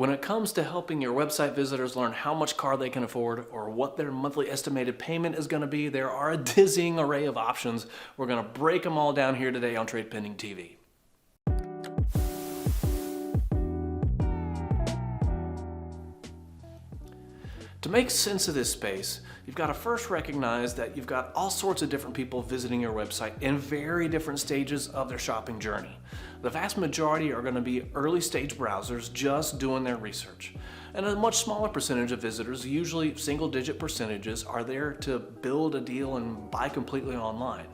When it comes to helping your website visitors learn how much car they can afford or what their monthly estimated payment is going to be, there are a dizzying array of options. We're going to break them all down here today on Trade Pending TV. To make sense of this space, you've got to first recognize that you've got all sorts of different people visiting your website in very different stages of their shopping journey. The vast majority are going to be early stage browsers just doing their research. And a much smaller percentage of visitors, usually single digit percentages, are there to build a deal and buy completely online.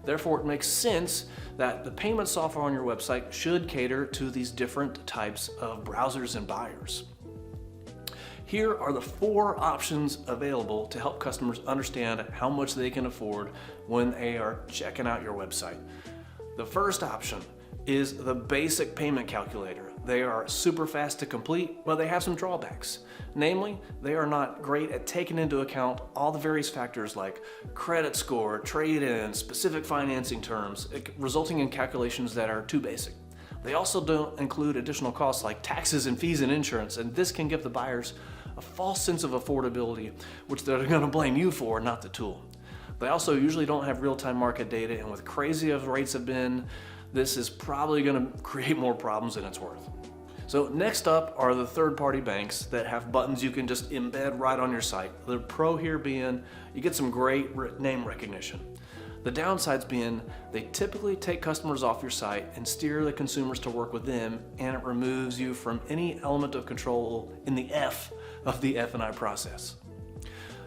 Therefore, it makes sense that the payment software on your website should cater to these different types of browsers and buyers. Here are the 4 options available to help customers understand how much they can afford when they are checking out your website. The first option is the basic payment calculator. They are super fast to complete, but they have some drawbacks. Namely, they are not great at taking into account all the various factors like credit score, trade-in, specific financing terms, resulting in calculations that are too basic. They also don't include additional costs like taxes and fees and insurance, and this can give the buyers a false sense of affordability, which they're going to blame you for, not the tool. They also usually don't have real-time market data, and with crazy as rates have been, this is probably going to create more problems than it's worth. So next up are the third-party banks that have buttons you can just embed right on your site. The pro here being you get some great name recognition. The downsides being they typically take customers off your site and steer the consumers to work with them, and it removes you from any element of control in the F of the F&I process.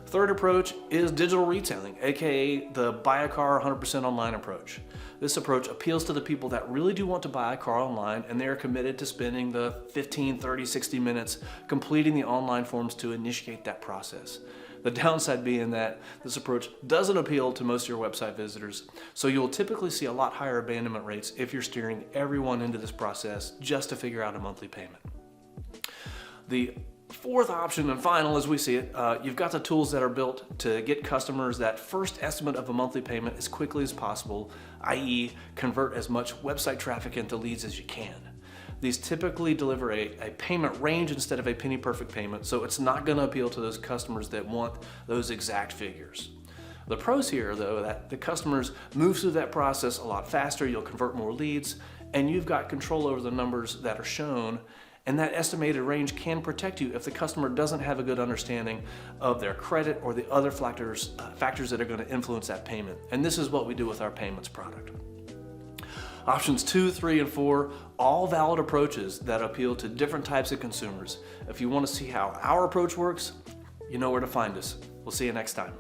Third approach is digital retailing, aka the buy a car 100% online approach. This approach appeals to the people that really do want to buy a car online, and they are committed to spending the 15, 30, 60 minutes completing the online forms to initiate that process. The downside being that this approach doesn't appeal to most of your website visitors, so you will typically see a lot higher abandonment rates if you're steering everyone into this process just to figure out a monthly payment. The fourth option and final, as we see it, you've got the tools that are built to get customers that first estimate of a monthly payment as quickly as possible, i.e. convert as much website traffic into leads as you can. These typically deliver a payment range instead of a penny perfect payment, so it's not going to appeal to those customers that want those exact figures. The pros here, though, that the customers move through that process a lot faster, you'll convert more leads, and you've got control over the numbers that are shown, and that estimated range can protect you if the customer doesn't have a good understanding of their credit or the other factors that are going to influence that payment. And this is what we do with our payments product. Options 2, 3, and 4, all valid approaches that appeal to different types of consumers. If you want to see how our approach works, you know where to find us. We'll see you next time.